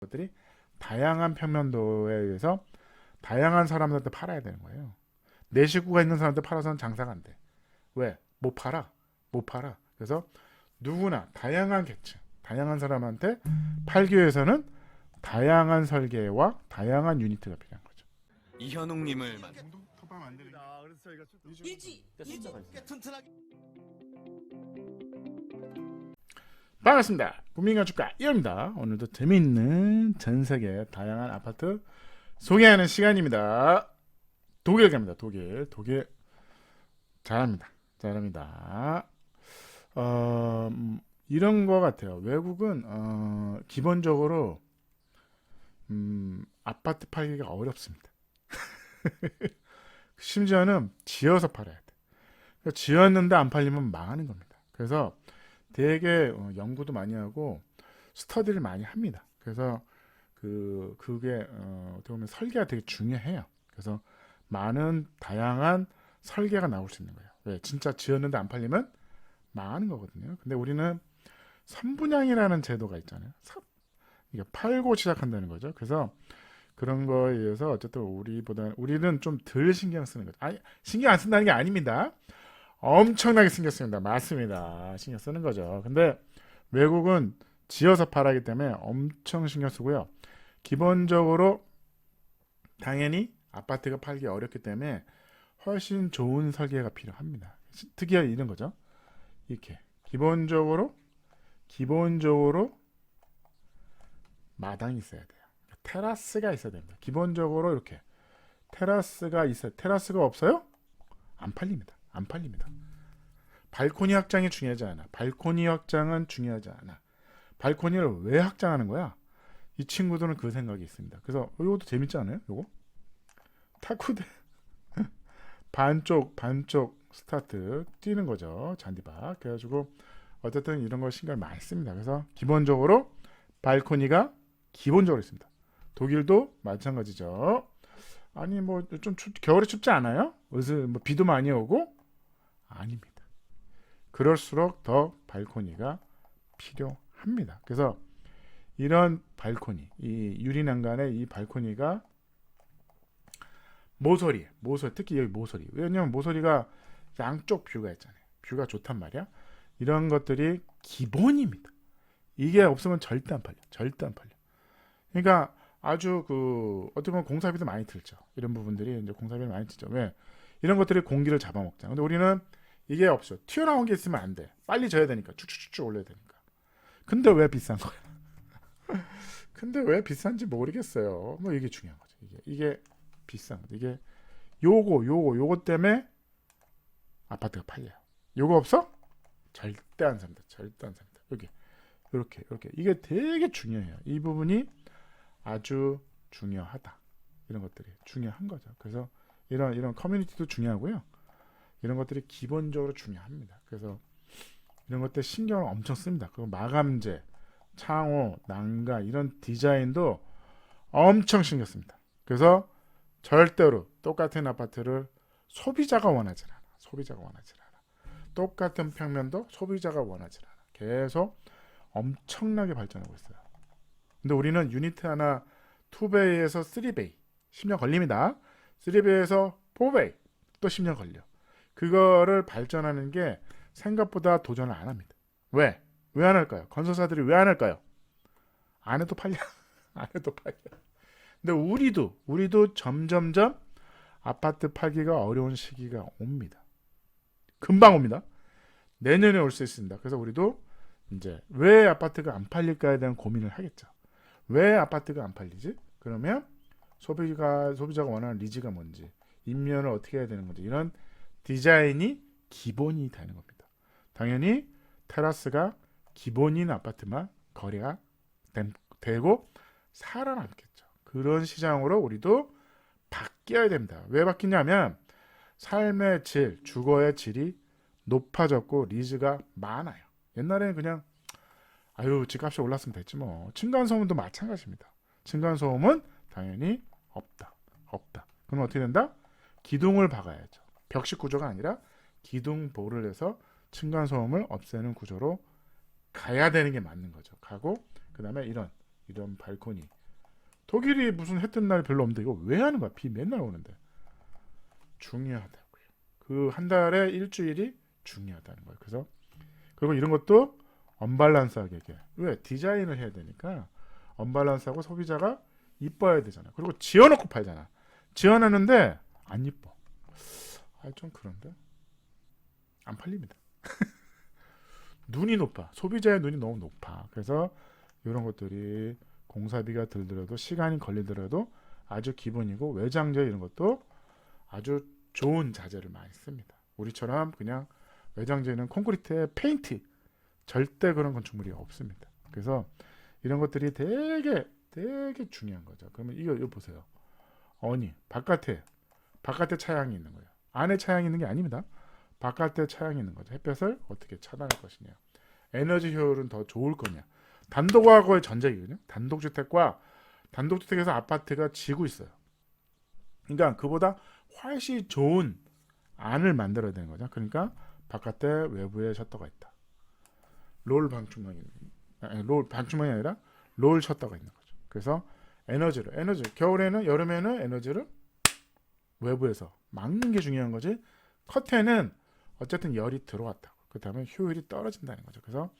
것들이 다양한 평면도에 의해서 다양한 사람들한테 팔아야 되는 거예요. 내 식구가 있는 사람한테 팔아서는 장사가 안 돼. 왜? 못 팔아. 못 팔아. 그래서 누구나 다양한 계층, 다양한 사람한테 팔기 위해서는 다양한 설계와 다양한 유니트가 필요한 거죠. 이현웅님을 톱밥 만드는 그래서 저희가 일지 튼튼하게 반갑습니다. 국민건축가 이현입니다. 오늘도 재미있는 전세계 다양한 아파트 소개하는 시간입니다. 독일 갑니다. 독일 잘합니다. 이런 거 같아요. 외국은 기본적으로 아파트 팔기가 어렵습니다. 심지어는 지어서 팔아야 돼. 그러니까 지었는데 안 팔리면 망하는 겁니다. 그래서 되게 연구도 많이 하고 스터디를 많이 합니다. 그래서 그게 어떻게 보면 설계가 되게 중요해요. 그래서 많은 다양한 설계가 나올 수 있는 거예요. 왜? 진짜 지었는데 안 팔리면 망하는 거거든요. 근데 우리는 선분양이라는 제도가 있잖아요. 이게 팔고 시작한다는 거죠. 그래서 그런 거에 의해서 어쨌든 우리는 좀 덜 신경 쓰는 거죠. 아니, 신경 안 쓴다는 게 아닙니다. 엄청나게 신경 씁니다. 맞습니다. 신경 쓰는 거죠. 근데 외국은 지어서 팔아기 때문에 엄청 신경 쓰고요. 기본적으로 당연히 아파트가 팔기 어렵기 때문에 훨씬 좋은 설계가 필요합니다. 특이하게 이런 거죠. 이렇게 기본적으로 마당이 있어야 돼요. 테라스가 있어야 됩니다. 기본적으로 이렇게 테라스가 있어요. 테라스가 없어요? 안 팔립니다. 발코니 확장이 중요하지 않아. 발코니 확장은 중요하지 않아. 발코니를 왜 확장하는 거야? 이 친구들은 그 생각이 있습니다. 그래서 이것도 재밌지 않아요? 이거 탁구대 반쪽 스타트 뛰는 거죠. 잔디밭. 그래가지고 어쨌든 이런 걸 신경을 많이 씁니다. 그래서 기본적으로 발코니가 기본적으로 있습니다. 독일도 마찬가지죠. 아니 뭐 좀 겨울에 춥지 않아요? 무슨 뭐 비도 많이 오고? 아닙니다. 그럴수록 더 발코니가 필요합니다. 그래서 이런 발코니, 이 유리난간의 이 발코니가 모서리, 특히 여기 모서리. 왜냐면 모서리가 양쪽 뷰가 있잖아요. 뷰가 좋단 말이야. 이런 것들이 기본입니다. 이게 없으면 절대 안 팔려. 그러니까 아주 어떻게 보면 공사비도 많이 들죠. 이런 부분들이 이제 공사비를 많이 들죠. 왜? 이런 것들이 공기를 잡아먹잖아. 근데 우리는 이게 없어. 튀어나온 게 있으면 안 돼. 빨리 져야 되니까. 쭉쭉쭉 올려야 되니까. 근데 왜 비싼 거야? 근데 왜 비싼지 모르겠어요. 뭐 이게 중요한 거죠. 이게 비싼 거죠. 이게 요거 때문에 아파트가 팔려요. 요거 없어? 절대 안 삽니다. 여기 이렇게 이게 되게 중요해요. 이 부분이 아주 중요하다. 이런 것들이 중요한 거죠. 그래서 이런 커뮤니티도 중요하고요. 이런 것들이 기본적으로 중요합니다. 그래서 이런 것들 신경을 엄청 씁니다. 그리고 마감재, 창호, 난가 이런 디자인도 엄청 신경 씁니다. 그래서 절대로 똑같은 아파트를 소비자가 원하지 않아. 똑같은 평면도 소비자가 원하지 않아. 계속 엄청나게 발전하고 있어요. 근데 우리는 유니트 하나 2배에서 3배 10년 걸립니다. 3배에서 4배 또 10년 걸려. 그거를 발전하는 게 생각보다 도전을 안 합니다. 왜 안 할까요? 건설사들이 왜 안 할까요? 안 해도 팔려. 근데 우리도 점점점 아파트 팔기가 어려운 시기가 옵니다. 금방 옵니다. 내년에 올 수 있습니다. 그래서 우리도 이제 왜 아파트가 안 팔릴까에 대한 고민을 하겠죠. 왜 아파트가 안 팔리지? 그러면 소비자가 원하는 니즈가 뭔지, 인면을 어떻게 해야 되는 건지, 이런 디자인이 기본이 되는 겁니다. 당연히 테라스가 기본인 아파트만 거래가 되고 살아남겠죠. 그런 시장으로 우리도 바뀌어야 됩니다. 왜 바뀌냐면 삶의 질, 주거의 질이 높아졌고 리즈가 많아요. 옛날에는 그냥 집값이 올랐으면 됐지 뭐. 층간소음도 마찬가지입니다. 층간소음은 당연히 없다. 그럼 어떻게 된다? 기둥을 박아야죠. 벽식 구조가 아니라 기둥보를 해서 층간소음을 없애는 구조로 가야 되는 게 맞는 거죠. 가고 그 다음에 이런 이런 발코니. 독일이 무슨 해 뜬 날 별로 없는데 이거 왜 하는 거야? 비 맨날 오는데. 중요하다고요. 그 한 달에 일주일이 중요하다는 거예요. 그래서 그리고 이런 것도 언밸런스하게 왜 디자인을 해야 되니까 언밸런스하고 소비자가 이뻐야 되잖아. 그리고 지어놓고 팔잖아. 지어놨는데 안 이뻐. 좀 그런데 안 팔립니다. 눈이 높아. 소비자의 눈이 너무 높아. 그래서 이런 것들이 공사비가 들더라도 시간이 걸리더라도 아주 기본이고 외장재 이런 것도 아주 좋은 자재를 많이 씁니다. 우리처럼 그냥 외장재는 콘크리트에 페인트 절대 그런 건축물이 없습니다. 그래서 이런 것들이 되게 중요한 거죠. 그러면 이거 보세요. 바깥에 차양이 있는 거예요. 안에 차양이 있는 게 아닙니다. 바깥에 차양이 있는 거죠. 햇볕을 어떻게 차단할 것이냐. 에너지 효율은 더 좋을 거냐. 단독하고의 전쟁이거든요. 단독주택에서 아파트가 지고 있어요. 그러니까 그보다 훨씬 좋은 안을 만들어야 되는 거죠. 그러니까 바깥에 외부에 셔터가 있다. 롤 방충망이 아니라 롤 셔터가 있는 거죠. 그래서 에너지 겨울에는 여름에는 에너지를 외부에서 막는 게 중요한 거지. 커튼은 어쨌든 열이 들어왔다고. 그다음에 효율이 떨어진다는 거죠. 그래서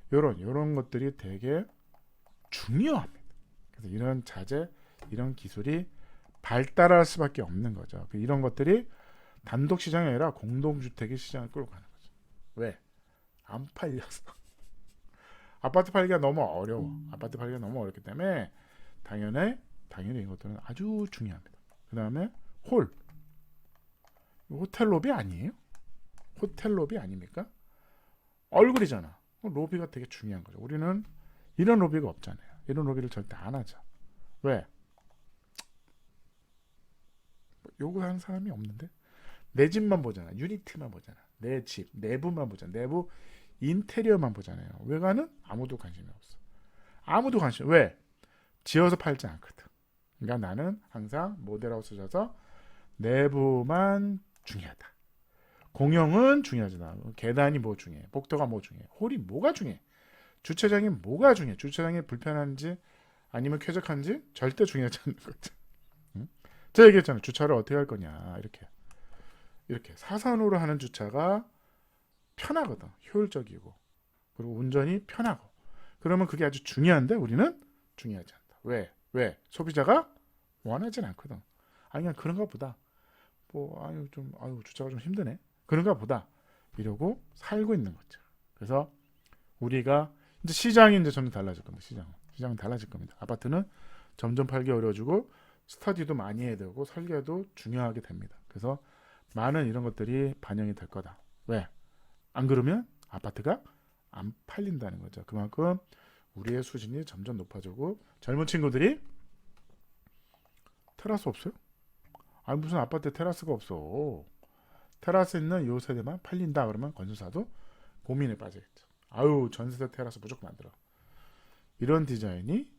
이런 것들이 되게 중요합니다. 그래서 이런 자재, 이런 기술이 발달할 수밖에 없는 거죠. 이런 것들이 단독 시장이 아니라 공동주택의 시장을 끌고 가는 거죠. 왜? 안 팔려서. 아파트 팔기가 너무 어려워. 아파트 팔기가 너무 어렵기 때문에 당연히 이것들은 아주 중요합니다. 그 다음에 호텔 로비 아니에요? 호텔 로비 아닙니까? 얼굴이잖아. 로비가 되게 중요한 거죠. 우리는 이런 로비가 없잖아요. 이런 로비를 절대 안 하죠. 왜? 요구하는 사람이 없는데? 내 집만 보잖아. 유니트만 보잖아. 내 집, 내부만 보잖아. 내부 인테리어만 보잖아요. 외관은 아무도 관심이 없어. 왜? 지어서 팔지 않거든. 그러니까 나는 항상 모델하우스 져서 내부만 중요하다. 공용은 중요하지 않아. 계단이 뭐 중요해. 복도가 뭐 중요해. 홀이 뭐가 중요해. 주차장이 뭐가 중요해. 주차장이 불편한지 아니면 쾌적한지 절대 중요하지 않는 거죠. 응? 제가 얘기했잖아요. 주차를 어떻게 할 거냐. 이렇게 사선으로 하는 주차가 편하거든. 효율적이고 그리고 운전이 편하고 그러면 그게 아주 중요한데 우리는 중요하지 않다. 왜? 소비자가 원하진 않거든. 그냥 그런가 보다. 주차가 좀 힘드네. 그런가 보다. 이러고 살고 있는 거죠. 그래서 우리가 이제 시장이 이제 점점 달라질 겁니다. 시장은 달라질 겁니다. 아파트는 점점 팔기 어려워지고 스터디도 많이 해야 되고 설계도 중요하게 됩니다. 그래서 많은 이런 것들이 반영이 될 거다. 왜? 안 그러면 아파트가 안 팔린다는 거죠. 그만큼 우리의 수준이 점점 높아지고 젊은 친구들이 테라스 없어요? 무슨 아파트에 테라스가 없어. 테라스 있는 요 세대만 팔린다 그러면 건설사도 고민에 빠지겠죠. 전세대 테라스 무조건 만들어. 이런 디자인이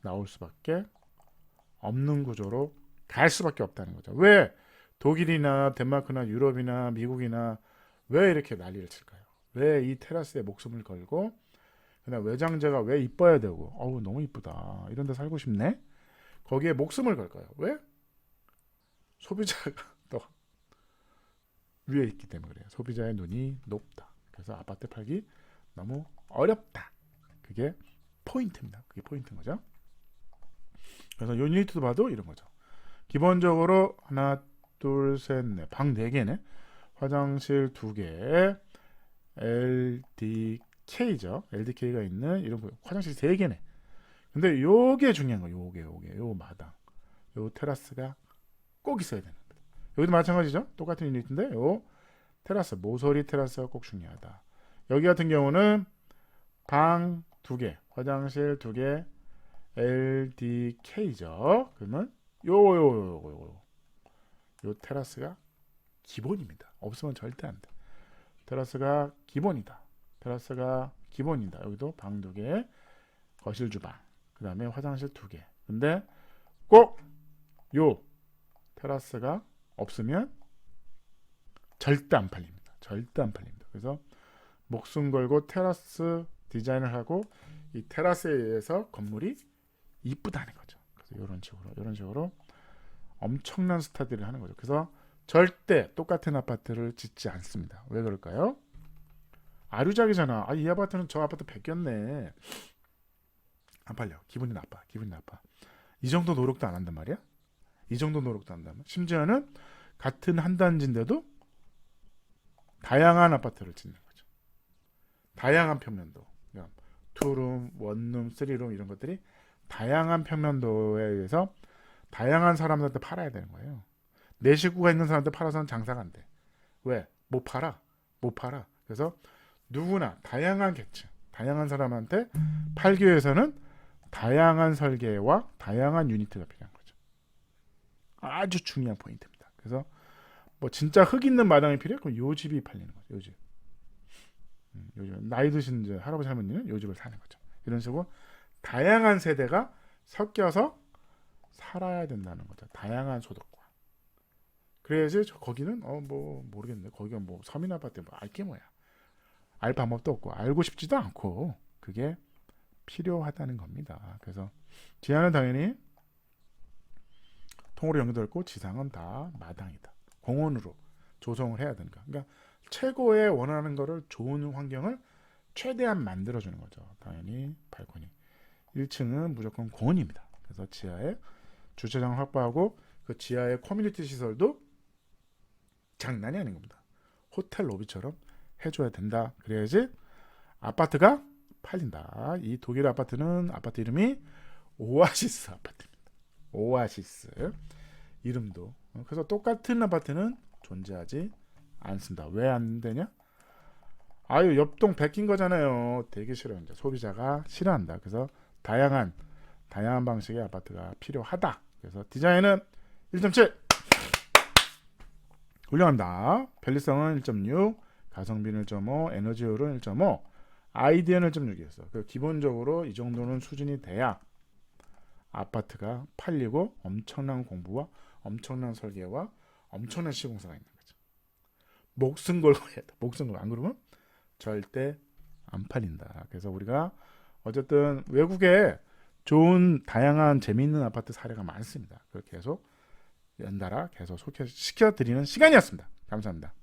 나올 수밖에 없는 구조로 갈 수밖에 없다는 거죠. 왜 독일이나 덴마크나 유럽이나 미국이나 왜 이렇게 난리를 칠까요? 왜 이 테라스에 목숨을 걸고 그냥 외장재가 왜 이뻐야 되고 너무 이쁘다. 이런 데 살고 싶네. 거기에 목숨을 걸까요? 왜? 소비자가 더 위에 있기 때문에 그래요. 소비자의 눈이 높다. 그래서 아파트 팔기 너무 어렵다. 그게 포인트입니다. 그게 포인트인 거죠. 그래서 유니트도 봐도 이런 거죠. 기본적으로 하나, 둘, 셋, 넷, 방 4개네. 화장실 2개, LDK죠. LDK가 있는 이런 거. 화장실 3개네. 근데 요게 중요한 거예요. 요 마당. 요 테라스가 꼭 있어야 되는 겁니다. 여기도 마찬가지죠. 똑같은 유니트인데 요 테라스, 모서리 테라스가 꼭 중요하다. 여기 같은 경우는 방 2개, 화장실 2개, LDK죠. 그러면 요 테라스가 기본입니다. 없으면 절대 안 돼. 테라스가 기본이다. 여기도 방 2개, 거실 주방, 그 다음에 화장실 2개. 근데 꼭 요 테라스가 없으면 절대 안 팔립니다. 그래서 목숨 걸고 테라스 디자인을 하고 이 테라스에 의해서 건물이 이쁘다는 거죠. 그래서 이런 식으로 엄청난 스타들이 하는 거죠. 그래서 절대 똑같은 아파트를 짓지 않습니다. 왜 그럴까요? 아류작이잖아. 아, 이 아파트는 저 아파트 베꼈네. 안 팔려. 기분이 나빠. 이 정도 노력도 안 한단 말이야. 이 정도 노력도 안 한다면. 심지어는 같은 한 단지인데도 다양한 아파트를 짓는 거죠. 다양한 평면도. 그러니까 투룸, 원룸, 쓰리룸 이런 것들이 다양한 평면도에 의해서 다양한 사람들한테 팔아야 되는 거예요. 내 식구가 있는 사람한테 팔아서는 장사가 안 돼. 왜? 못 팔아. 그래서 누구나 다양한 계층, 다양한 사람한테 팔기 위해서는 다양한 설계와 다양한 유니트가 필요한 거죠. 아주 중요한 포인트입니다. 그래서 뭐 진짜 흙 있는 마당이 필요해? 그럼 요 집이 팔리는 거죠. 요 집. 요즘 나이 드신 이제 할아버지 할머니는 요 집을 사는 거죠. 이런 식으로 다양한 세대가 섞여서 살아야 된다는 거죠. 다양한 소득과. 그래야지 거기는 뭐 모르겠네. 거기가 뭐 서민 아파트 뭐 알게 뭐야. 알 방법도 없고 알고 싶지도 않고 그게 필요하다는 겁니다. 그래서 지하는 당연히 통으로 연결되고 지상은 다 마당이다. 공원으로 조성을 해야 되니까. 그러니까 최고의 원하는 거를 좋은 환경을 최대한 만들어주는 거죠. 당연히 발코니. 1층은 무조건 공원입니다. 그래서 지하에 주차장을 확보하고 그 지하의 커뮤니티 시설도 장난이 아닌 겁니다. 호텔 로비처럼 해줘야 된다. 그래야지 아파트가 팔린다. 이 독일 아파트는 아파트 이름이 오아시스 아파트입니다. 오아시스 이름도. 그래서 똑같은 아파트는 존재하지 않습니다. 왜 안 되냐? 아유 옆동 베낀 거잖아요. 되게 싫어요. 이제 소비자가 싫어한다. 그래서 다양한 방식의 아파트가 필요하다. 그래서 디자인은 1.7 훌륭합니다. 편리성은 1.6, 가성비는 1.5, 에너지효율은 1.5, 아이디어는 1.6이었어. 그 기본적으로 이 정도는 수준이 돼야 아파트가 팔리고 엄청난 공부와 엄청난 설계와 엄청난 시공사가 있는 거죠. 목숨 걸고 해야 돼. 목숨 걸고 안 그러면 절대 안 팔린다. 그래서 우리가 어쨌든 외국에 좋은 다양한 재미있는 아파트 사례가 많습니다. 그걸 계속 연달아 계속 소개시켜 드리는 시간이었습니다. 감사합니다.